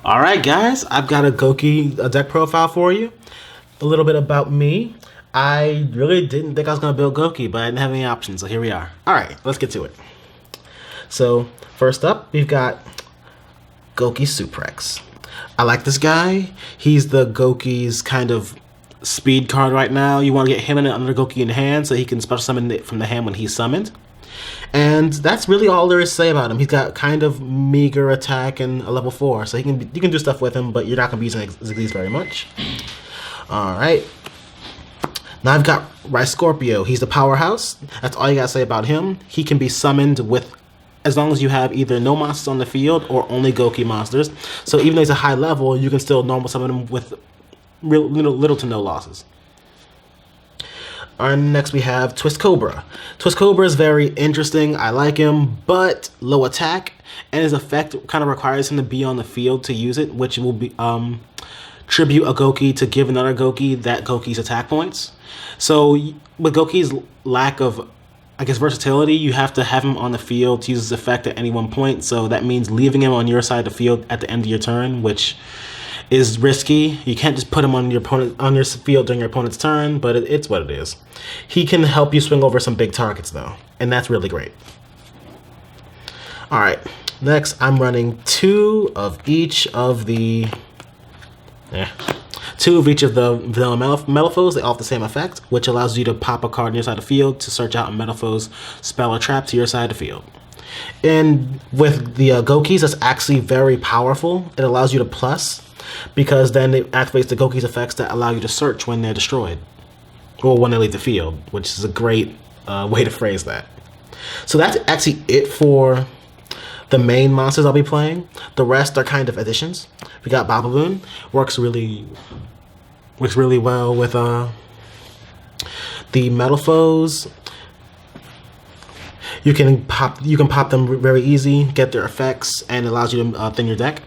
Alright guys, I've got a Gouki deck profile for you. A little bit about me. I really didn't think I was going to build Gouki, but I didn't have any options, so here we are. Alright, let's get to it. So, first up, we've got Gouki Suprex. I like this guy. He's the Gouki's kind of speed card right now. You want to get him and another Gouki in hand so he can special summon it from the hand when he's summoned. And that's really all there is to say about him. He's got kind of meager attack and a level 4, so you can do stuff with him, but you're not going to be using Xyz very much. Alright. Now I've got Rice Scorpio. He's the powerhouse. That's all you got to say about him. He can be summoned with, as long as you have either no monsters on the field or only Gouki monsters. So even though he's a high level, you can still normal summon him with little to no losses. Next we have Twist Cobra. Twist Cobra is very interesting. I like him, but low attack, and his effect kind of requires him to be on the field to use it, which will be tribute a Gouki to give another Gouki that Gouki's attack points. So with Gouki's lack of, I guess, versatility, you have to have him on the field to use his effect at any one point. So that means leaving him on your side of the field at the end of your turn, which is risky. You can't just put him on your field during your opponent's turn, but it's what it is. He can help you swing over some big targets though, and that's really great. Alright, next I'm running two of each of the vanilla Metalfoes. They all have the same effect, which allows you to pop a card on your side of the field to search out a Metalfoe's spell or trap to your side of the field. And with the Goukis, that's actually very powerful. It allows you to plus, because then it activates the Gouki's effects that allow you to search when they're destroyed, or when they leave the field, which is a great way to phrase that. So that's actually it for the main monsters I'll be playing. The rest are kind of additions. We got Bababoon, works really well with the Metalfoes. You can pop them very easy, get their effects, and it allows you to thin your deck.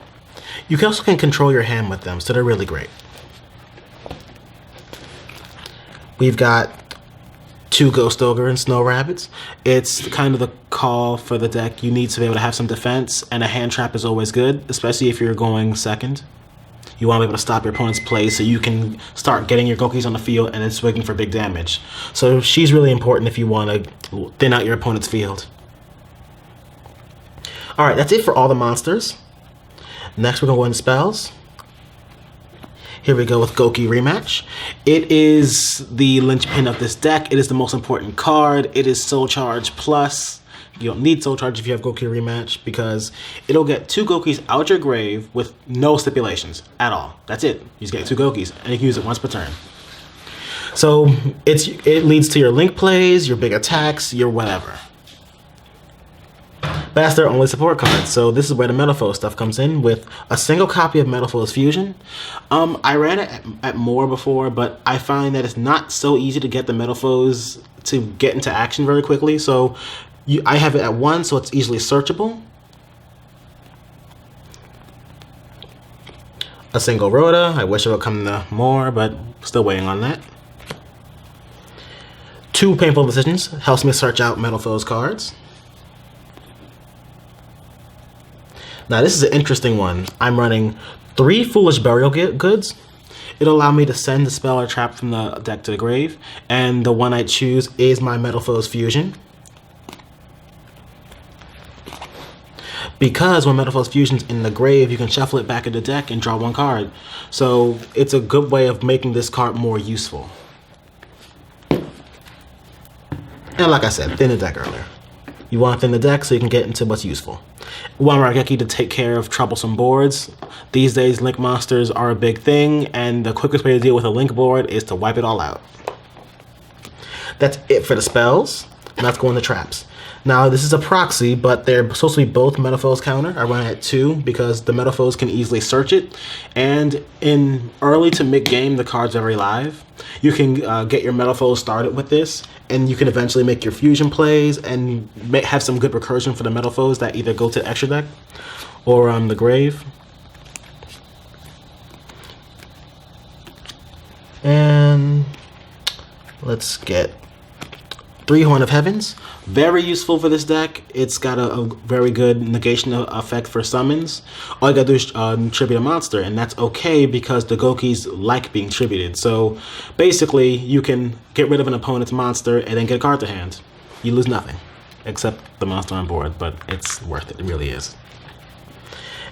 You also can control your hand with them, so they're really great. We've got two Ghost Ogre and Snow Rabbits. It's kind of the call for the deck. You need to be able to have some defense, and a hand trap is always good, especially if you're going second. You want to be able to stop your opponent's play so you can start getting your Goukis on the field and then swinging for big damage. So she's really important if you want to thin out your opponent's field. Alright, that's it for all the monsters. Next we're going to go into spells. Here we go with Gouki Rematch. It is the linchpin of this deck. It is the most important card. It is Soul Charge Plus. You don't need Soul Charge if you have Gouki Rematch, because it'll get two Goukis out your grave with no stipulations at all. That's it. You just get two Goukis, and you can use it once per turn. So it leads to your link plays, your big attacks, your whatever. But that's their only support card, so this is where the Metalfoes stuff comes in, with a single copy of Metalfoes Fusion. I ran it at more before, but I find that it's not so easy to get the Metalfoes to get into action very quickly, so I have it at 1, so it's easily searchable. A single Rhoda. I wish it would come to more, but still waiting on that. Two Painful Decisions. Helps me search out Metalfoes cards. Now this is an interesting one. I'm running 3 Foolish Burial Goods. It'll allow me to send the spell or trap from the deck to the grave, and the one I choose is my Metalfoes Fusion. Because when Metalfoes Fusion's in the grave, you can shuffle it back in the deck and draw 1 card. So it's a good way of making this card more useful. And like I said, thin the deck earlier. You want to thin the deck so you can get into what's useful. One Raigeki to take care of troublesome boards. These days, link monsters are a big thing, and the quickest way to deal with a link board is to wipe it all out. That's it for the spells. And let's go into traps. Now, this is a proxy, but they're supposed to be both Metalfoes counter. I run it at 2 because the Metalfoes can easily search it. And in early to mid-game, the card's very live. You can get your Metalfoes started with this, and you can eventually make your fusion plays and have some good recursion for the Metalfoes that either go to the extra deck or on the grave. And let's get 3 Horn of Heavens. Very useful for this deck. It's got a very good negation effect for summons. All you gotta do is tribute a monster, and that's okay because the Goukis like being tributed. So basically, you can get rid of an opponent's monster and then get a card to hand. You lose nothing, except the monster on board, but it's worth it. It really is.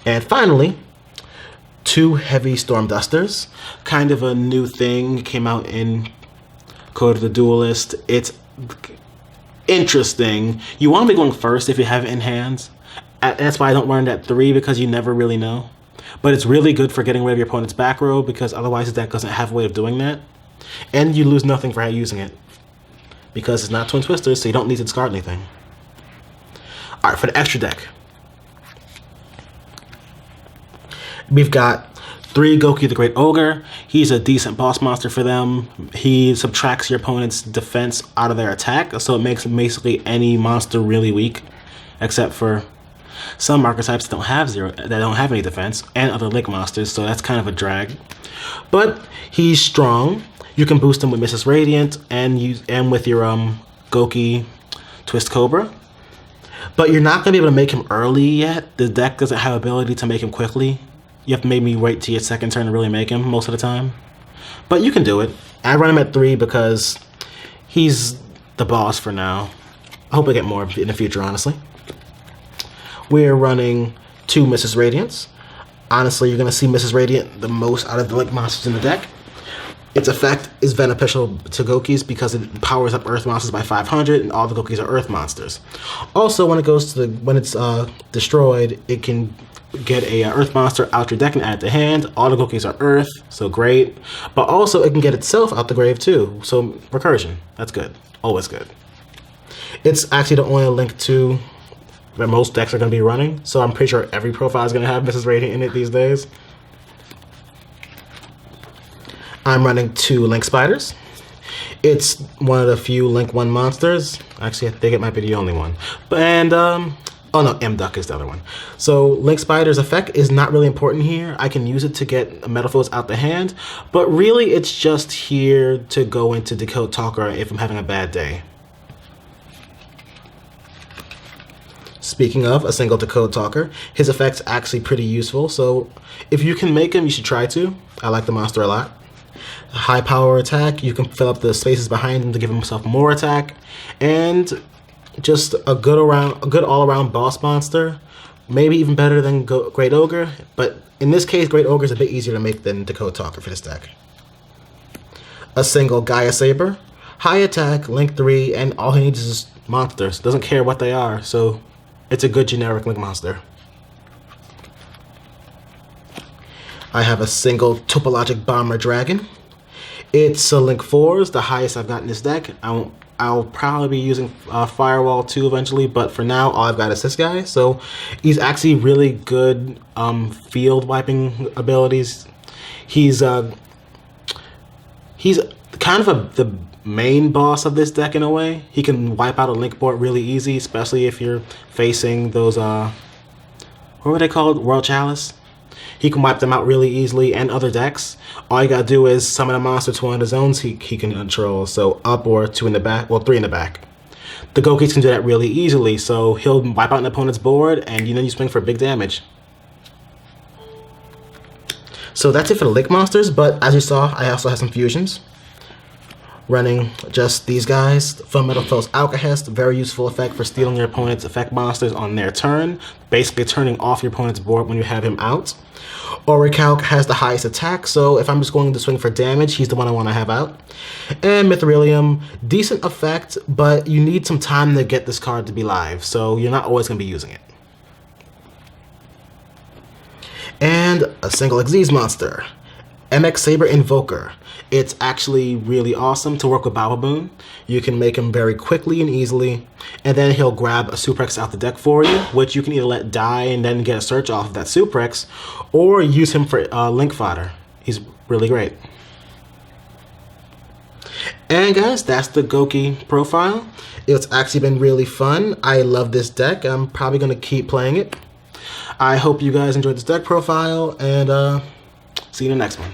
And finally, 2 heavy Storm Dusters. Kind of a new thing. Came out in Code of the Duelist. It's interesting. You want to be going first if you have it in hand. That's why I don't run it at 3, because you never really know. But it's really good for getting rid of your opponent's back row, because otherwise the deck doesn't have a way of doing that. And you lose nothing for using it, because it's not Twin Twisters, so you don't need to discard anything. Alright, for the extra deck, we've got 3 Gouki the Great Ogre. He's a decent boss monster for them. He subtracts your opponent's defense out of their attack, so it makes basically any monster really weak, except for some archetypes that don't have any defense, and other Link monsters, so that's kind of a drag. But he's strong. You can boost him with Mrs. Radiant and with your Gouki Twist Cobra. But you're not gonna be able to make him early yet. The deck doesn't have ability to make him quickly. You have to maybe wait till your second turn to really make him most of the time. But you can do it. I run him at 3 because he's the boss for now. I hope I get more in the future, honestly. We're running 2 Mrs. Radiants. Honestly, you're going to see Mrs. Radiant the most out of the Link monsters in the deck. Its effect is beneficial to Goukis because it powers up Earth monsters by 500, and all the Goukis are Earth monsters. Also, when it's destroyed, it can get a Earth monster out your deck and add it to hand. All the Goukis are Earth, so great. But also, it can get itself out the grave too. So recursion, that's good. Always good. It's actually the only Link 2 that most decks are going to be running. So I'm pretty sure every profile is going to have Mrs. Radiant in it these days. I'm running 2 Link Spiders. It's one of the few Link 1 monsters. Actually, I think it might be the only one. Oh no, M-Duck is the other one. So Link Spider's effect is not really important here. I can use it to get Metal Foes out the hand, but really it's just here to go into Decode Talker if I'm having a bad day. Speaking of a single Decode Talker, his effect's actually pretty useful, so if you can make him, you should try to. I like the monster a lot. High power attack, you can fill up the spaces behind him to give himself more attack, and just a good all-around boss monster. Maybe even better than Great Ogre, but in this case, Great Ogre is a bit easier to make than Decode Talker for this deck. A single Gaia Saber, high attack, Link 3, and all he needs is monsters. Doesn't care what they are, so it's a good generic Link monster. I have a single Topologic Bomber Dragon. It's a Link 4s, the highest I've got in this deck. I'll probably be using Firewall 2 eventually, but for now, all I've got is this guy. So he's actually really good field wiping abilities. He's kind of the main boss of this deck in a way. He can wipe out a Link board really easy, especially if you're facing those, what were they called? World Chalice? He can wipe them out really easily, and other decks. All you gotta do is summon a monster to one of the zones he can control, so up or 2 in the back, well 3 in the back. The Goukis can do that really easily, so he'll wipe out an opponent's board, and then you swing for big damage. So that's it for the Link monsters, but as you saw, I also have some fusions. Running just these guys. From Metal Foes Alcahest, very useful effect for stealing your opponent's effect monsters on their turn, basically turning off your opponent's board when you have him out. Orichalc has the highest attack, so if I'm just going to swing for damage, he's the one I want to have out. And Mithrilium, decent effect, but you need some time to get this card to be live, so you're not always going to be using it. And a single Xyz monster, MX Saber Invoker. It's actually really awesome to work with Bababoon. You can make him very quickly and easily, and then he'll grab a Suprex out the deck for you, which you can either let die and then get a search off of that Suprex, or use him for Link fodder. He's really great. And guys, that's the Gouki profile. It's actually been really fun. I love this deck. I'm probably going to keep playing it. I hope you guys enjoyed this deck profile, and see you in the next one.